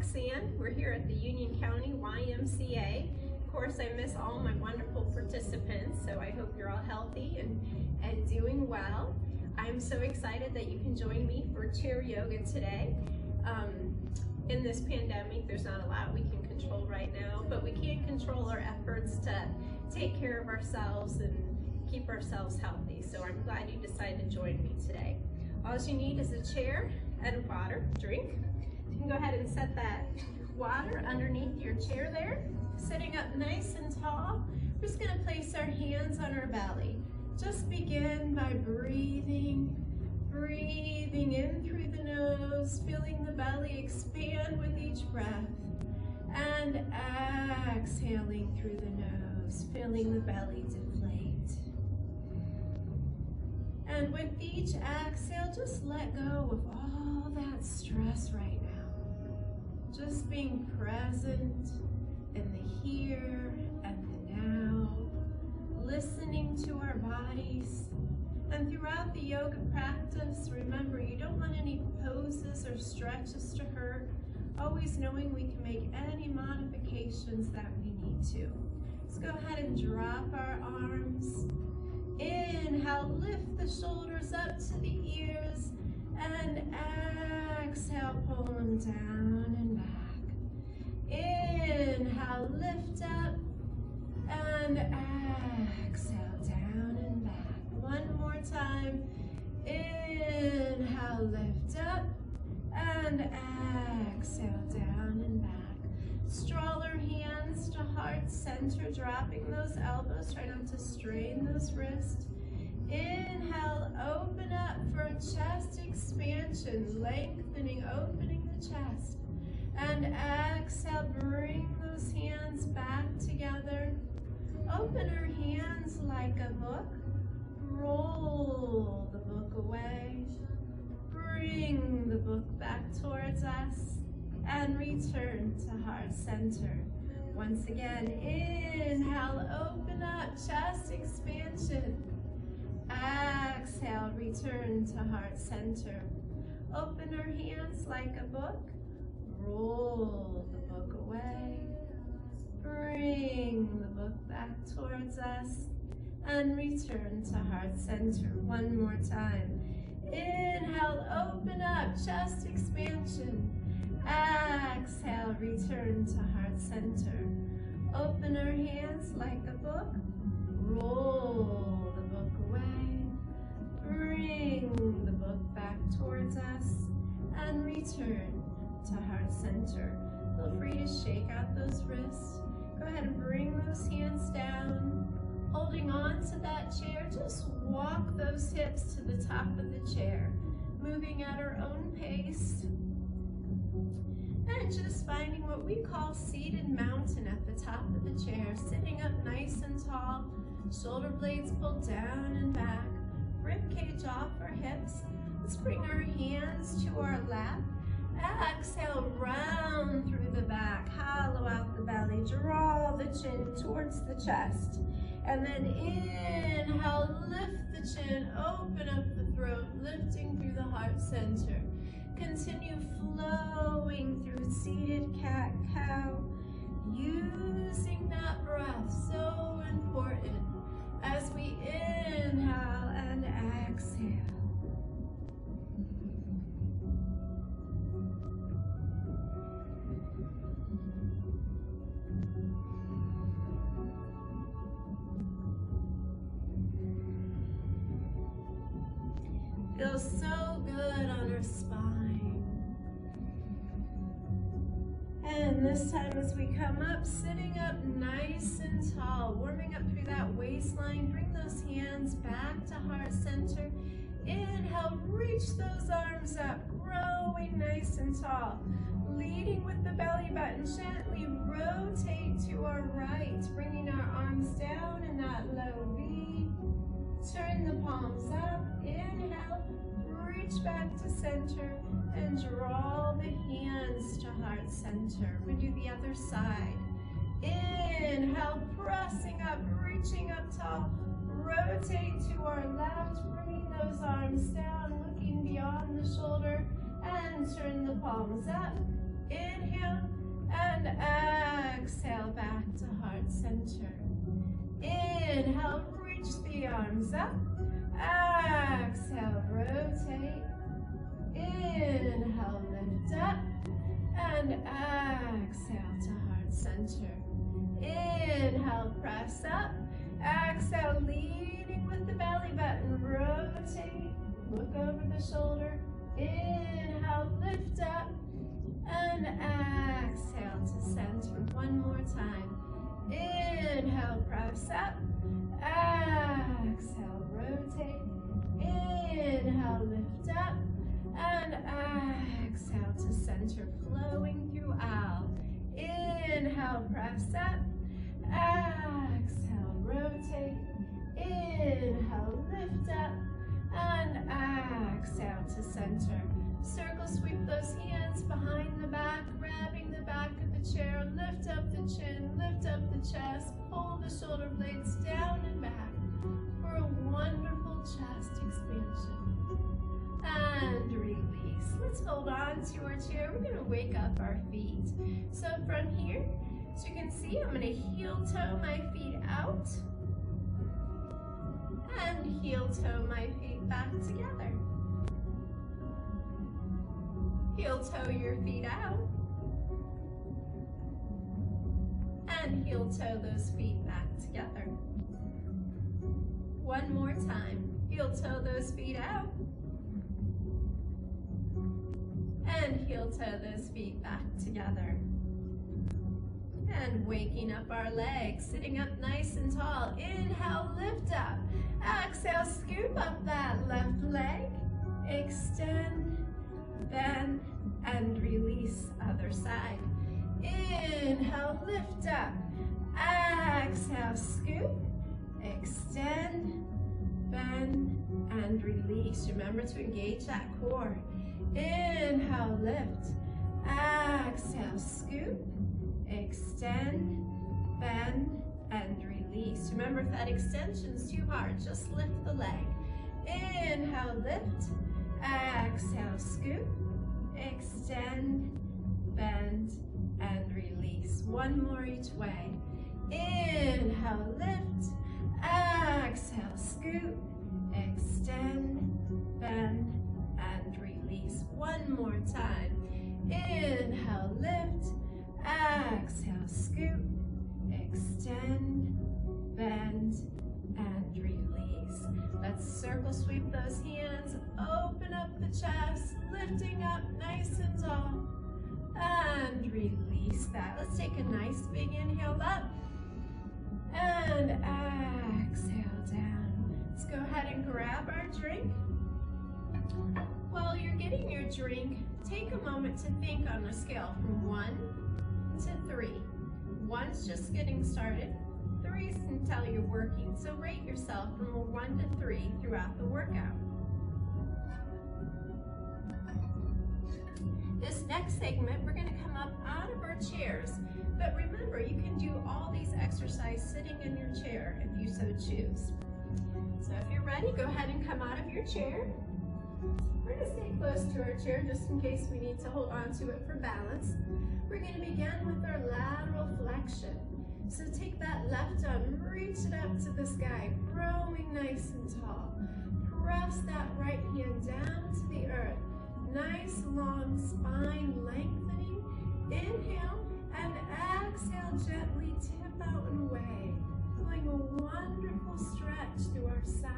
Roxanne. We're here at the Union County YMCA. Of course, I miss all my wonderful participants, so I hope you're all healthy and doing well. I'm so excited that you can join me for chair yoga today. In this pandemic, there's not a lot we can control right now, but we can control our efforts to take care of ourselves and keep ourselves healthy. So I'm glad you decided to join me today. All you need is a chair and water, drink. You can go ahead and set that water underneath your chair there. Sitting up nice and tall, we're just gonna place our hands on our belly. Just begin by breathing in through the nose, feeling the belly expand with each breath, and exhaling through the nose, feeling the belly deflate. And with each exhale, just let go of all that stress right now. Just being present in the here and the now, listening to our bodies. And throughout the yoga practice, remember, you don't want any poses or stretches to hurt, always knowing we can make any modifications that we need to. Let's go ahead and drop our arms. Inhale, lift the shoulders up to the ears, and exhale, pull them down and back. Inhale, lift up, and exhale, down and back. One more time. Inhale, lift up, and exhale, down and back. Stroller hands to heart center, dropping those elbows, try not to strain those wrists. Inhale, open up for a chest expansion, lengthening, opening the chest. And exhale, bring those hands back together. Open our hands like a book. Roll the book away. Bring the book back towards us. And return to heart center. Once again, inhale, open up, chest expansion. Exhale, return to heart center. Open our hands like a book. Roll the book away. Bring the book back towards us. And return to heart center. One more time. Inhale, open up, chest expansion. Exhale, return to heart center. Open our hands like a book. Roll the book away. Bring the book back towards us. And return to heart center. Feel free to shake out those wrists. Go ahead and bring those hands down. Holding on to that chair, just walk those hips to the top of the chair. Moving at our own pace. And just finding what we call seated mountain at the top of the chair. Sitting up nice and tall. Shoulder blades pulled down and back. Rib cage off our hips. Let's bring our hands to our lap. Exhale, round through the back. Hollow out the belly. Draw the chin towards the chest. And then inhale, lift the chin, open up the throat, lifting through the heart center. Continue flowing through seated cat-cow, using that breath, so important, as we inhale and exhale. Feels so good on our spine. And this time as we come up, sitting up nice and tall, warming up through that waistline, bring those hands back to heart center. Inhale, reach those arms up, growing nice and tall. Leading with the belly button, gently rotate to our right, bringing our arms down in that low V. Turn the palms up, inhale, reach back to center, and draw the hands to heart center. We do the other side. Inhale, pressing up, reaching up tall, rotate to our left, bringing those arms down, looking beyond the shoulder, and turn the palms up. Inhale, And exhale back to heart center. Inhale, reach the arms up. Exhale, rotate. Inhale, lift up. And exhale to heart center. Inhale, press up. Exhale, leading with the belly button. Rotate. Look over the shoulder. Inhale, lift up. And exhale to center. One more time. Inhale, press up. Exhale, rotate. Inhale, lift up. And exhale to center, flowing throughout. Inhale, press up. Exhale, rotate. Inhale, lift up. And exhale to center. Circle sweep those hands behind the back, grabbing the back of the chair. Lift up the chin, lift up the chest. Pull the shoulder blades down and back for a wonderful chest expansion. And release. Let's hold on to our chair. We're going to wake up our feet. So from here, as you can see, I'm going to heel toe my feet out. And heel toe my feet back together. Heel toe your feet out. And heel toe those feet back together. One more time. Heel toe those feet out. And heel toe those feet back together. And waking up our legs, sitting up nice and tall. Inhale, lift up. Exhale, scoop up that left leg. Extend, bend, and release other side. Inhale, lift up. Exhale, scoop, extend, bend, and release. Remember to engage that core. Inhale, lift. Exhale, scoop, extend, bend, and release. Remember, if that extension's too hard, just lift the leg. Inhale, lift. Exhale, scoop, extend, bend, and release. One more each way. Inhale, lift. Exhale, scoop, extend, bend, and release. One more time. Inhale, lift. Exhale, scoop, extend, bend, and release. Let's circle sweep those hands. Open up the chest, lifting up nice and tall. And release that. Let's take a nice big inhale up. And exhale down. Let's go ahead and grab our drink. While you're getting your drink, take a moment to think on a scale from 1 to 3. 1's just getting started. 3's until you're working. So rate yourself from a 1 to 3 throughout the workout. This next segment, we're going to come up out of our chairs. But remember, you can do all these exercises sitting in your chair if you so choose. So if you're ready, go ahead and come out of your chair. We're going to stay close to our chair just in case we need to hold on to it for balance. We're going to begin with our lateral flexion. So take that left arm, reach it up to the sky, growing nice and tall. Press that right hand down to the earth. Nice long spine lengthening. Inhale and exhale, gently tip out and away. Feeling a wonderful stretch through our side.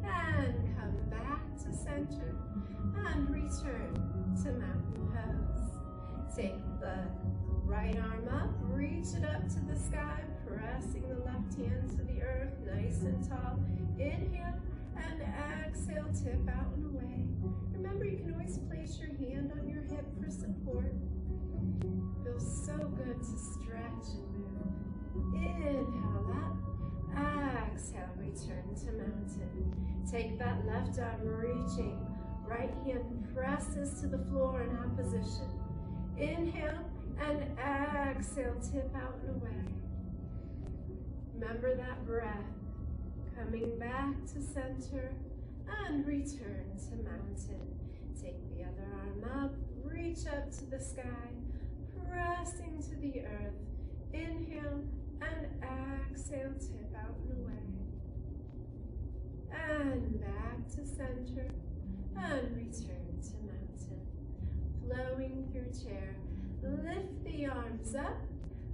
And come back to center and return to mountain pose. Take the right arm up, reach it up to the sky, pressing the left hand to the earth, nice and tall. Inhale and exhale, tip out and away. Remember, you can always place your hand on your hip for support. Feels so good to stretch and move. Inhale up, exhale, return to mountain. Take that left arm, reaching, right hand presses to the floor in opposition. Inhale and exhale, tip out and away. Remember that breath. Coming back to center and return to mountain. Take the other arm up, reach up to the sky, pressing to the earth. Inhale and exhale, tip out and away. And back to center and return to mountain. Flowing through chair, lift the arms up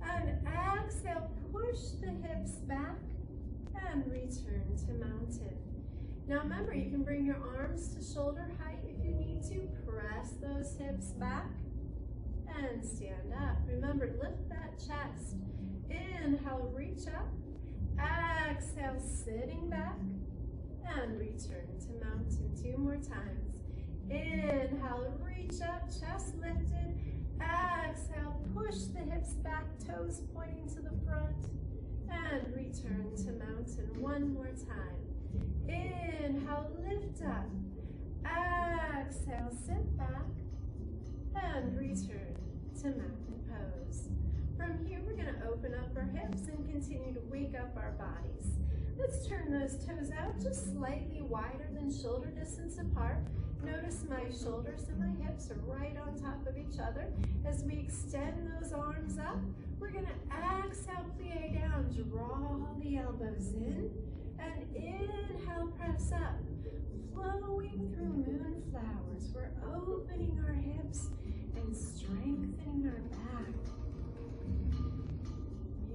and exhale, push the hips back and return to mountain. Now remember, you can bring your arms to shoulder height if you need to. Press those hips back and stand up. Remember, lift that chest. Inhale, reach up. Exhale, sitting back and return to mountain. 2 more times. Inhale, reach up, chest lifted. Exhale, push the hips back, toes pointing to the front and return to mountain. 1 more time. Inhale, lift up. Exhale, sit back and return to mountain pose. From here, we're going to open up our hips and continue to wake up our bodies. Let's turn those toes out just slightly wider than shoulder distance apart. Notice my shoulders and my hips are right on top of each other. As we extend those arms up, we're going to exhale, plie down, draw the elbows in, and inhale, press up. Flowing through moonflowers, we're opening our hips and strengthening our back.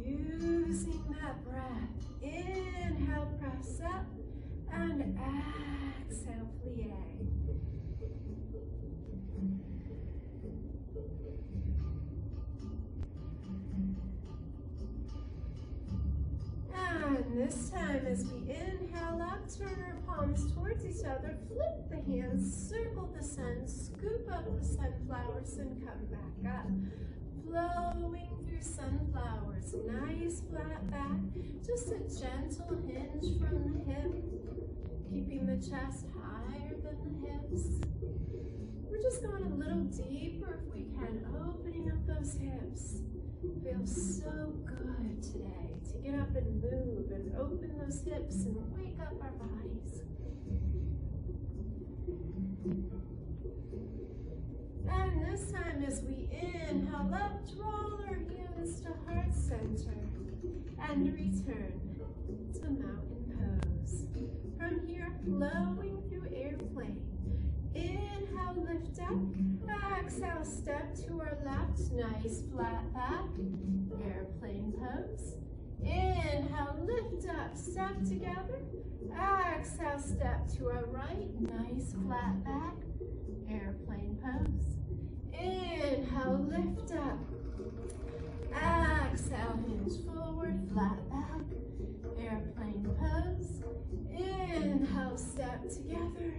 Using that breath, inhale, press up, and exhale, plie. And this time, as we inhale up, turn our palms towards each other, flip the hands, circle the sun, scoop up the sunflowers, and come back up. Flowing through sunflowers, nice flat back, just a gentle hinge from the hip, keeping the chest higher than the hips. We're just going a little deeper if we can, opening up those hips. Feels so good today to get up and move and open those hips and wake up our bodies. And this time as we inhale up, draw our hands to heart center and return to mountain pose. From here, flowing through airplane. Inhale, lift up. Exhale, step to our left. Nice flat back. Airplane pose. Inhale, lift up. Step together. Exhale, step to our right. Nice flat back. Airplane pose. Inhale, lift up. Exhale, hinge forward, flat back. Airplane pose. Inhale, step together.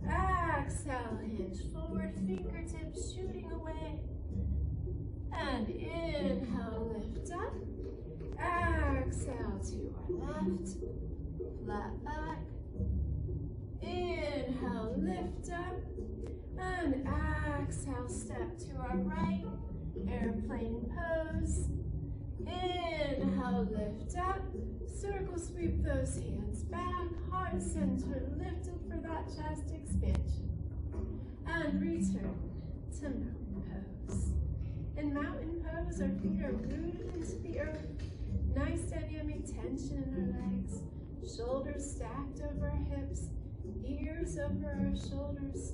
Exhale, hinge forward, fingertips shooting away. And inhale, lift up. Exhale to our left, flat back. Inhale, lift up. And exhale, step to our right, airplane pose. Inhale, lift up. Circle sweep those hands back, heart center lifted for that chest expansion. And return to mountain pose. In mountain pose, our feet are rooted into the earth. Nice dynamic tension in our legs. Shoulders stacked over our hips. Ears over our shoulders.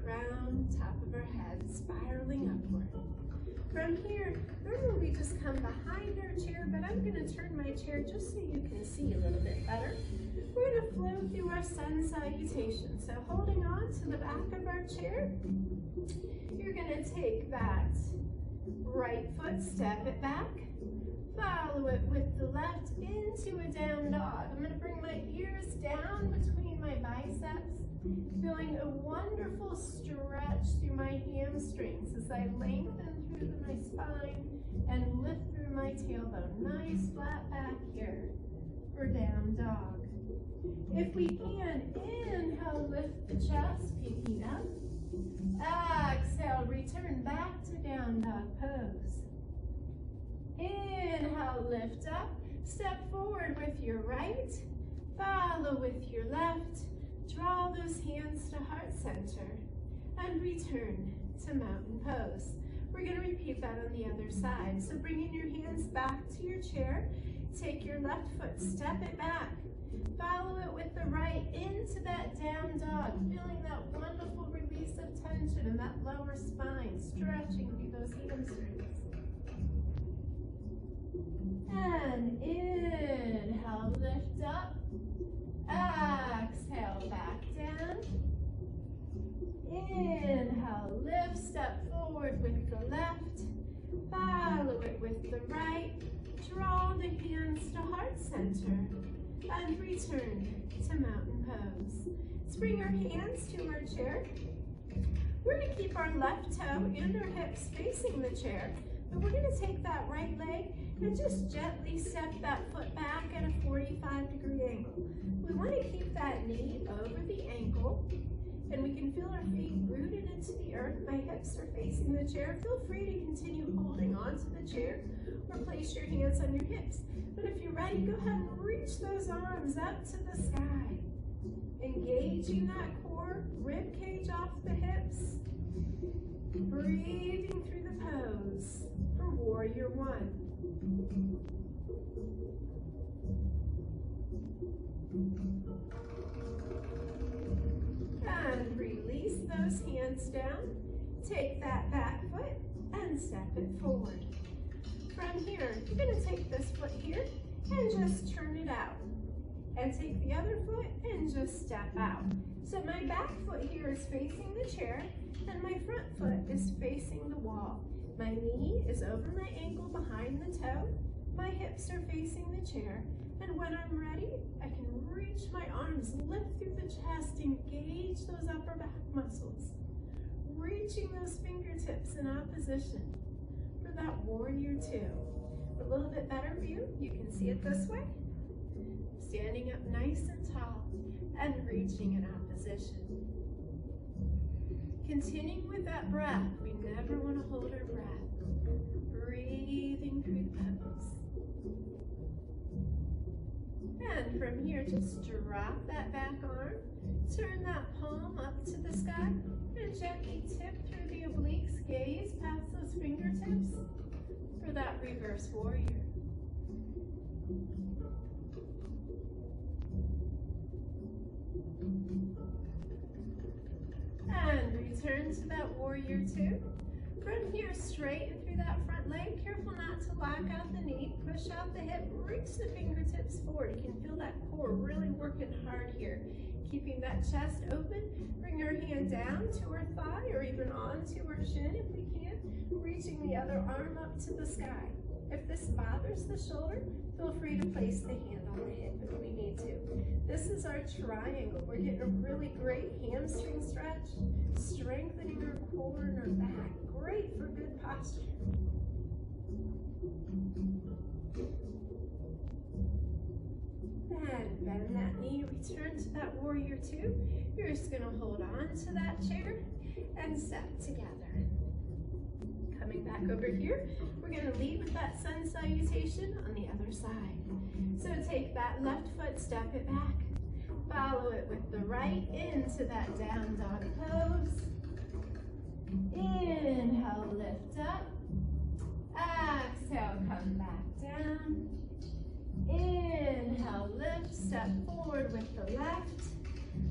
Crown, top of our head, spiraling upward. From here, normally we just come behind our chair, but I'm going to turn my chair just so you can see a little bit better. We're going to flow through our sun salutation. So holding on to the back of our chair, you're going to take that right foot, step it back, follow it with the left into a down dog. I'm going to bring my ears down between my biceps, feeling a wonderful stretch through my hamstrings as I lengthen through my spine and lift through my tailbone. Nice flat back here for down dog. If we can, inhale, lift the chest, peeking up. Exhale, return back to down dog pose. Inhale, lift up. Step forward with your right. Follow with your left. Draw those hands to heart center and return to mountain pose. We're going to repeat that on the other side. So bringing your hands back to your chair, take your left foot, step it back. Follow it with the right into that down dog, feeling that wonderful release of tension in that lower spine, stretching through those hamstrings. And inhale, lift up. Exhale, back down. Inhale, lift, step forward with the left. Follow it with the right. Draw the hands to heart center. And return to mountain pose. Let's bring our hands to our chair. We're going to keep our left toe and our hips facing the chair. But we're going to take that right leg and just gently step that foot back at a 45-degree angle. We want to keep that knee over the ankle, and we can feel our feet rooted into the earth. My hips are facing the chair. Feel free to continue holding onto the chair or place your hands on your hips. But if you're ready, go ahead and reach those arms up to the sky. Engaging that core, rib cage off the hips. Breathing through the pose for warrior one. And release those hands down. Take that back foot and step it forward. From here, you're going to take this foot here and just turn it out. And take the other foot and just step out. So my back foot here is facing the chair and my front foot is facing the wall. My knee is over my ankle behind the toe. My hips are facing the chair. And when I'm ready, I can reach my arms, lift through the chest, engage those upper back muscles. Reaching those fingertips in opposition for that warrior two. A little bit better view, you can see it this way. Standing up nice and tall and reaching in opposition. Continuing with that breath, we never want to hold our breath. Breathing through the pose. And from here, just drop that back arm, turn that palm up to the sky, and gently tip through the obliques, gaze past those fingertips for that reverse warrior. And return to that warrior two. From here, straighten through that front leg. Careful not to lock out the knee. Push out the hip, reach the fingertips forward. You can feel that core really working hard here. Keeping that chest open. Bring our hand down to our thigh or even onto our shin if we can. Reaching the other arm up to the sky. If this bothers the shoulder, feel free to place the hand on the hip if we need to. This is our triangle. We're getting a really great hamstring stretch, strengthening our core and our back. Great for good posture. And bend that knee, return to that warrior two. You're just going to hold on to that chair and step together. Coming back over here, we're going to lead with that sun salutation on the other side. So take that left foot, step it back. Follow it with the right into that down dog pose. Inhale, lift up. Exhale, come back down. Inhale, lift, step forward with the left.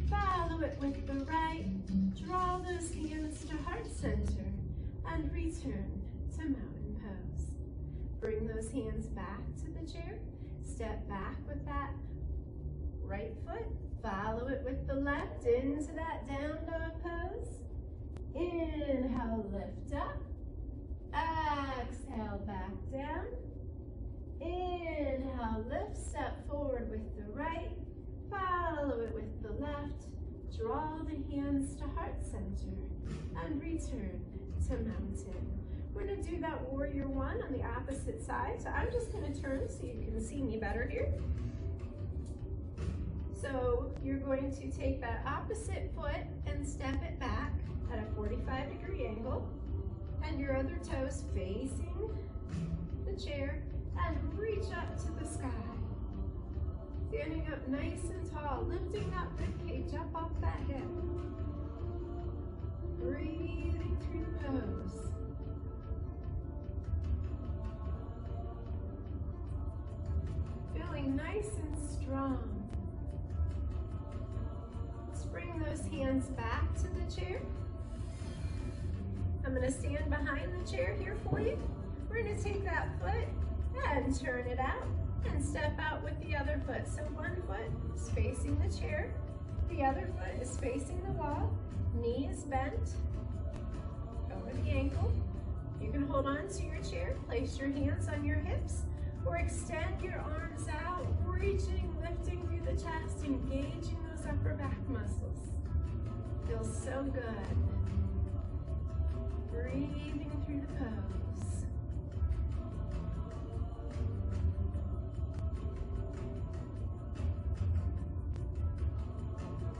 Follow it with the right. Draw those hands to heart center and return to mountain pose. Bring those hands back to the chair. Step back with that right foot. Follow it with the left into that down dog pose. Inhale, lift up. Exhale, back down. Inhale, lift, step forward with the right. Follow it with the left. Draw the hands to heart center and return to mountain. We're going to do that warrior one on the opposite side. So I'm just going to turn so you can see me better here. So you're going to take that opposite foot and step it back at a 45-degree angle, and your other toes facing the chair, and reach up to the sky. Standing up nice and tall, lifting that rib cage up off that hip. Breathing through the pose. strong. Let's bring those hands back to the chair. I'm going to stand behind the chair here for you. We're going to take that foot and turn it out and step out with the other foot. So one foot is facing the chair, the other foot is facing the wall, knee is bent over the ankle. You can hold on to your chair, place your hands on your hips, or extend your arms out, reaching, lifting through the chest, engaging those upper back muscles. Feels so good. Breathing through the pose.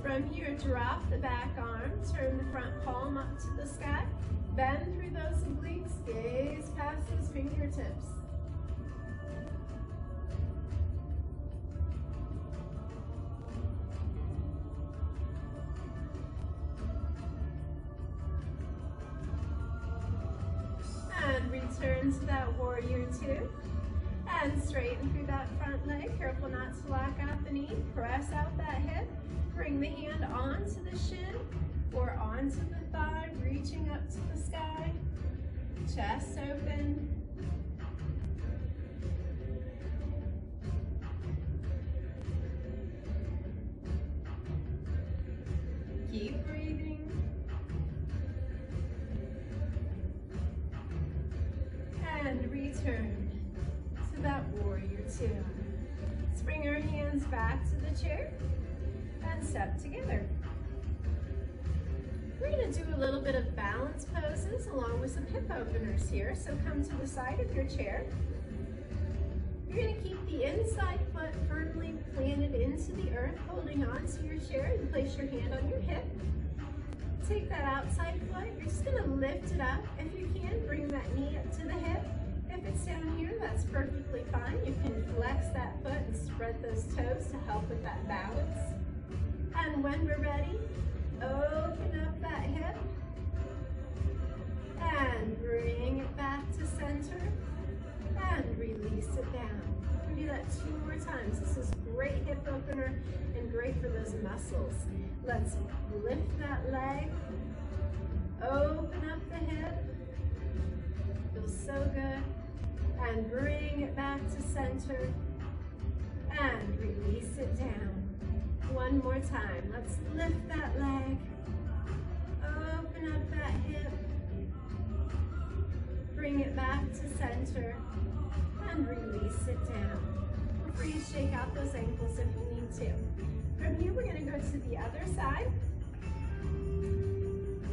From here, drop the back arm, turn the front palm up to the sky, bend through those obliques, gaze past those fingertips. And return to that warrior two. And straighten through that front leg. Careful not to lock out the knee. Press out that hip. Bring the hand onto the shin or onto the thigh, reaching up to the sky. Chest open. Keep breathing. And return to that warrior two. Let's bring our hands back to the chair and step together. We're going to do a little bit of balance poses along with some hip openers here. So come to the side of your chair. You're going to keep the inside foot firmly planted into the earth, holding on to your chair, and place your hand on your hip. Take that outside foot. You're just going to lift it up. If you can, bring that knee up to the hip. If it's down here, that's perfectly fine. You can flex that foot and spread those toes to help with that balance. And when we're ready, open up that hip and bring it back to center and release it down. We'll do that 2 more times. This is great hip opener and great for those muscles. Let's lift that leg, open up the hip, feels so good, and bring it back to center and release it down. One more time. Let's lift that leg, open up that hip, bring it back to center, and release it down. Feel free to shake out those ankles if you need to. From here, we're going to go to the other side.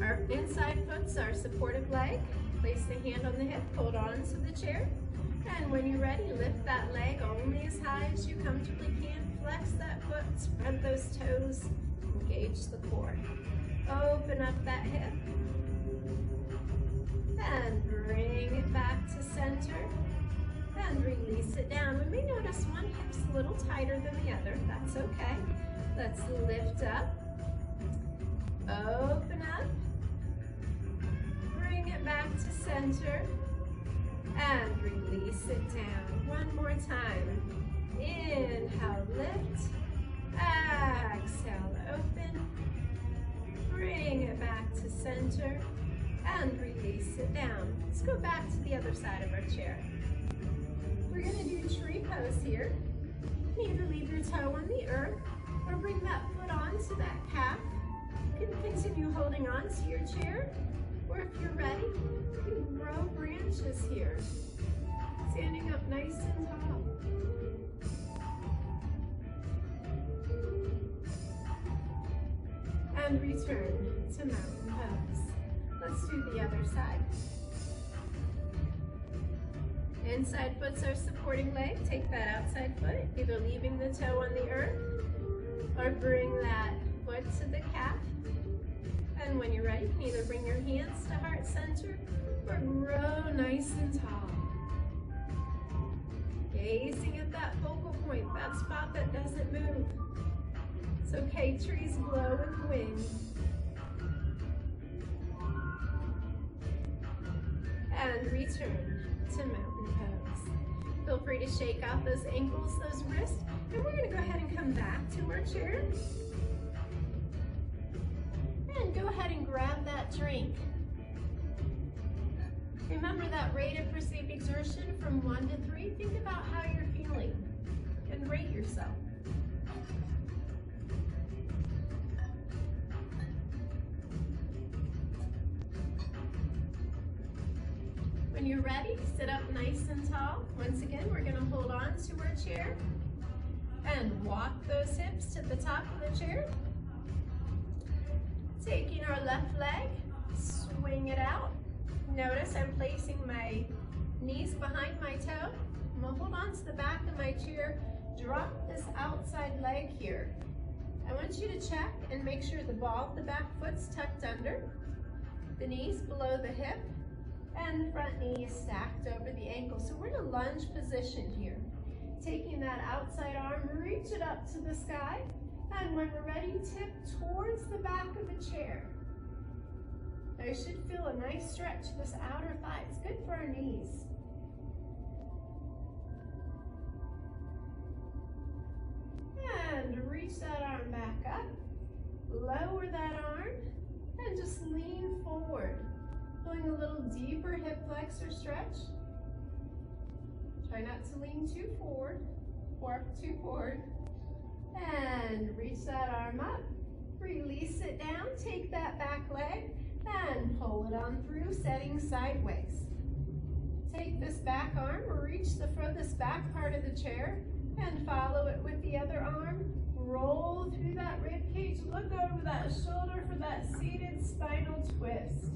Our inside foot's our supportive leg. Place the hand on the hip, hold on to the chair, and when you're ready, lift that leg only as high as you comfortably can. Flex that foot, spread those toes, engage the core. Open up that hip, and bring it back to center, and release it down. We may notice one hip's a little tighter than the other. That's okay. Let's lift up, open up, bring it back to center, and release it down. One more time. Inhale, lift, exhale, open, bring it back to center, and release it down. Let's go back to the other side of our chair. We're going to do tree pose here. Either leave your toe on the earth or bring that foot onto that calf. You can continue holding on to your chair, or if you're ready, you can grow branches here, standing up nice and tall. And return to mountain pose. Let's do the other side. Inside foot's our supporting leg. Take that outside foot, either leaving the toe on the earth or bring that foot to the calf. And when you're ready, you can either bring your hands to heart center or grow nice and tall. Gazing at that focal point, that spot that doesn't move. It's okay, trees blow with the wind. And return to mountain pose. Feel free to shake out those ankles, those wrists. And we're gonna go ahead and come back to our chair. And go ahead and grab that drink. Remember that rate of perceived exertion from 1 to 3. Think about how you're feeling and rate yourself. When you're ready, sit up nice and tall. Once again, we're gonna hold on to our chair and walk those hips to the top of the chair. Taking our left leg, swing it out. Notice I'm placing my knees behind my toe. I'm gonna hold on to the back of my chair, drop this outside leg here. I want you to check and make sure the ball of the back foot's tucked under, the knees below the hip, and the front knee is stacked over the ankle. So we're in a lunge position here. Taking that outside arm, reach it up to the sky, and when we're ready, tip towards the back of the chair. Now you should feel a nice stretch to this outer thigh. It's good for our knees. And reach that arm back up, lower that arm, and just lean forward. Feeling a little deeper hip flexor stretch. Try not to lean too forward or too forward. And reach that arm up, release it down, take that back leg and pull it on through, setting sideways. Take this back arm, reach the furthest back part of the chair and follow it with the other arm. Roll through that rib cage, look over that shoulder for that seated spinal twist.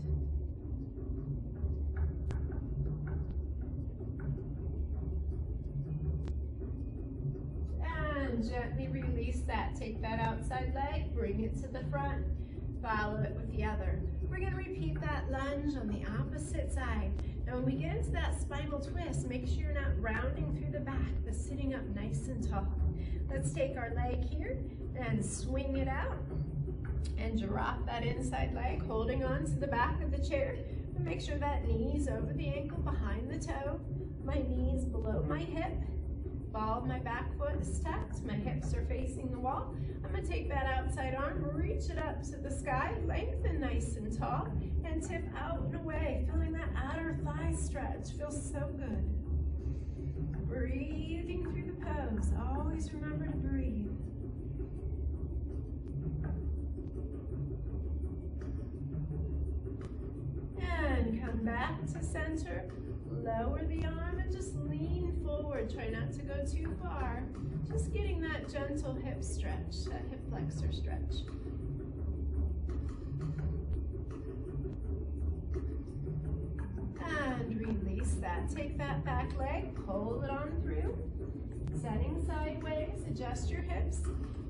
And gently release that. Take that outside leg, bring it to the front, follow it with the other. We're going to repeat that lunge on the opposite side. Now when we get into that spinal twist, make sure you're not rounding through the back, but sitting up nice and tall. Let's take our leg here and swing it out and drop that inside leg, holding on to the back of the chair. And make sure that knee's over the ankle, behind the toe, my knees below my hip. Ball of my back foot is tucked, my hips are facing the wall. I'm going to take that outside arm, reach it up to the sky, lengthen nice and tall, and tip out and away, feeling that outer thigh stretch. Feels so good. Breathing through the pose. Always remember to breathe. And come back to center. Lower the arm and just lean forward. Try not to go too far. Just getting that gentle hip stretch, that hip flexor stretch. And release that. Take that back leg, pull it on through. Setting sideways, adjust your hips.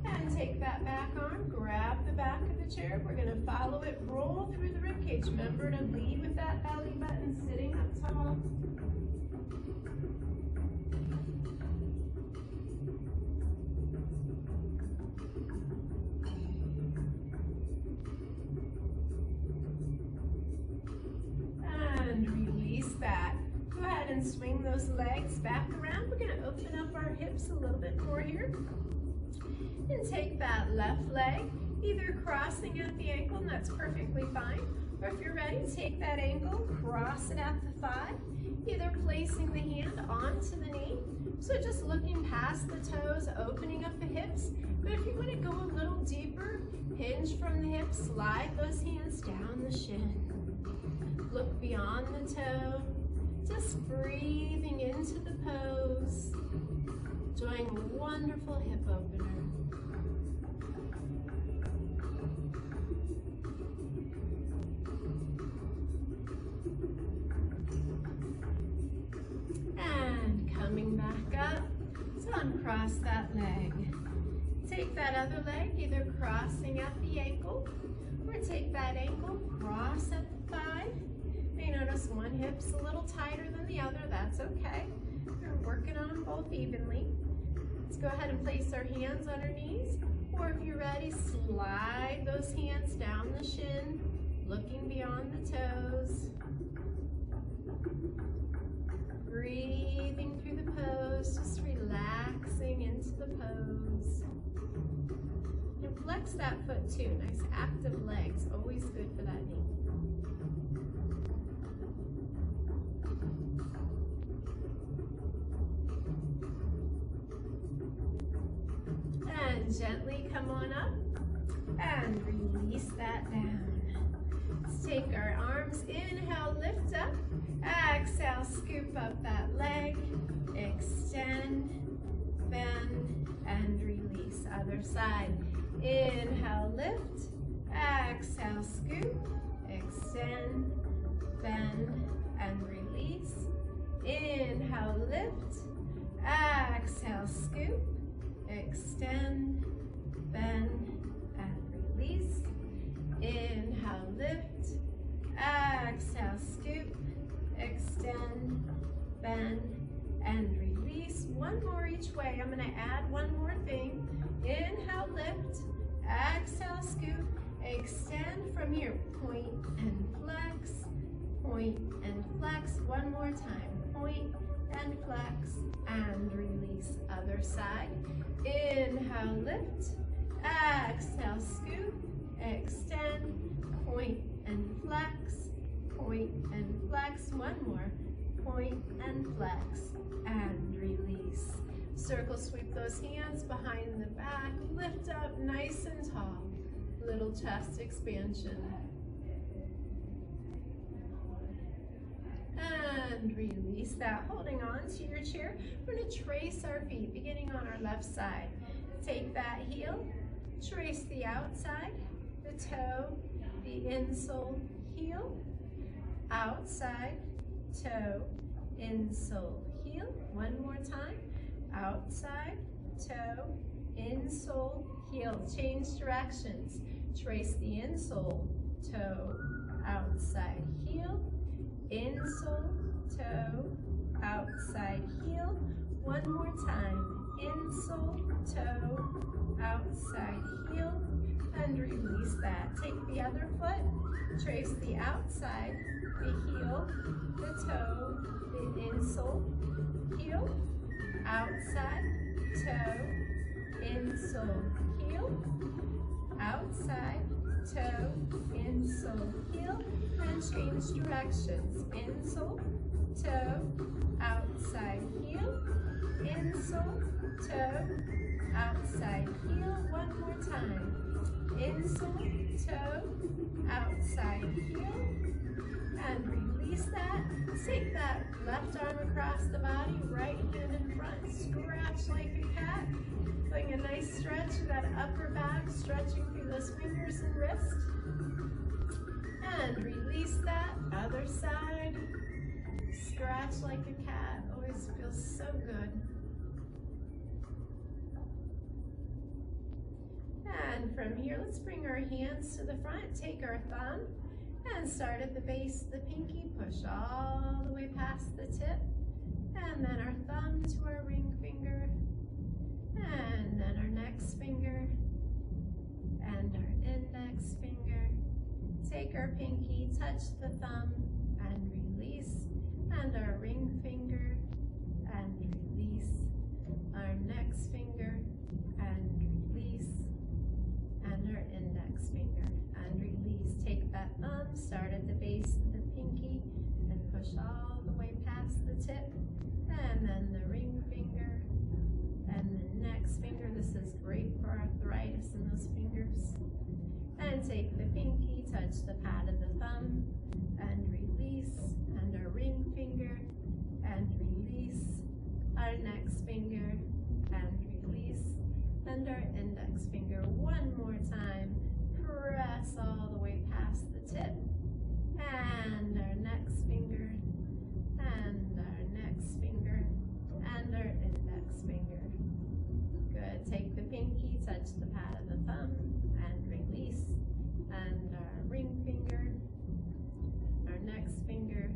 And take that back arm, grab the back of the chair. We're going to follow it, roll through the ribcage. Remember to lead with that belly button, sitting up tall. And release that. Go ahead and swing those legs back around. We're going to open up our hips a little bit more here. And take that left leg, either crossing at the ankle, and that's perfectly fine, or if you're ready, take that ankle, cross it at the thigh, either placing the hand onto the knee, so just looking past the toes, opening up the hips, but if you want to go a little deeper, hinge from the hips, slide those hands down the shin, look beyond the toe, just breathing into the pose, enjoying a wonderful hip opener. Coming back up, so uncross that leg. Take that other leg, either crossing at the ankle, or take that ankle, cross at the thigh. You may notice one hip's a little tighter than the other, that's okay. We're working on them both evenly. Let's go ahead and place our hands on our knees, or if you're ready, slide those hands down the shin, looking beyond the toes. Breathing through the pose, just relaxing into the pose. And flex that foot too. Nice active legs, always good for that knee. And gently come on up and release that down. Let's take our arms, inhale, lift up, exhale, scoop up that leg, extend, bend, and release. Other side. Inhale, lift, exhale, scoop, extend, bend, and release. Inhale, lift, exhale, scoop, extend, bend, and release. Inhale, lift, exhale, scoop, extend, bend, and release. One more each way. I'm going to add one more thing. Inhale, lift, exhale, scoop, extend from here. Point and flex, point and flex. One more time. Point and flex, and release. Other side. Inhale, lift, exhale, scoop, extend, point and flex, point and flex. One more. Point and flex, and release. Circle sweep those hands behind the back. Lift up nice and tall. Little chest expansion. And release that. Holding on to your chair. We're going to trace our feet, beginning on our left side. Take that heel, trace the outside, the toe, the insole, heel, outside, toe, insole, heel. One more time. Outside, toe, insole, heel. Change directions. Trace the insole, toe, outside, heel, insole, toe, outside, heel. One more time. Insole, toe, outside, heel, and release that. Take the other foot, trace the outside, the heel, the toe, the insole, heel, outside, toe, insole, heel, outside, toe, insole, heel, and change directions. Insole, toe, outside, heel, insole, toe, outside, heel. One more time. Insole, toe, outside, heel, and release that. Take that left arm across the body, right hand in front, scratch like a cat. Doing a nice stretch of that upper back, stretching through those fingers and wrist. And release that. Other side. Scratch like a cat. Always feels so good. And from here, let's bring our hands to the front. Take our thumb and start at the base of the pinky. Push all the way past the tip. And then our thumb to our ring finger. And then our next finger. And our index finger. Take our pinky, touch the thumb, and release. And our ring finger, and release. Our next finger, and release. And our index finger, and release. Take that thumb, start at the base of the pinky, and push all the way past the tip. And then the ring finger, and the next finger. This is great for arthritis in those fingers. And take the pinky, touch the pad of the thumb, and release. And our ring finger, and release. Our next finger, and release. And our index finger. One more time. Press all the way past the tip. And our next finger, and our next finger, and our index finger. Good. Take the pinky, touch the pad of the thumb, and release. And our ring finger, our next finger,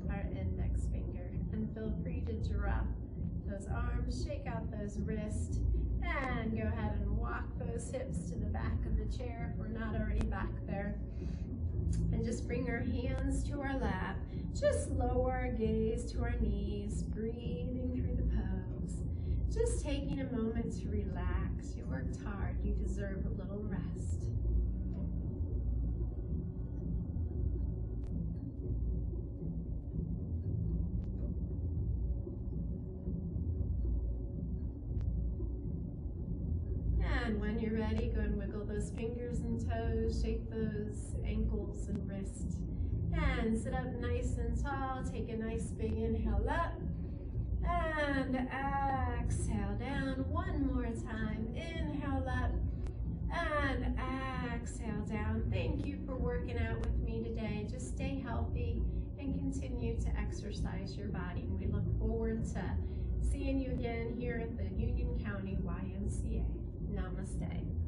our index finger. And feel free to drop those arms, shake out those wrists, and go ahead and walk those hips to the back of the chair if we're not already back there. And just bring our hands to our lap. Just lower our gaze to our knees, breathing through the pose. Just taking a moment to relax. You worked hard. You deserve a little rest. And when you're ready, go and wiggle those fingers and toes, shake those ankles and wrists. And sit up nice and tall. Take a nice big inhale up. And exhale down. One more time. Inhale up. And exhale down. Thank you for working out with me today. Just stay healthy and continue to exercise your body. We look forward to seeing you again here at the Union County YMCA. Namaste.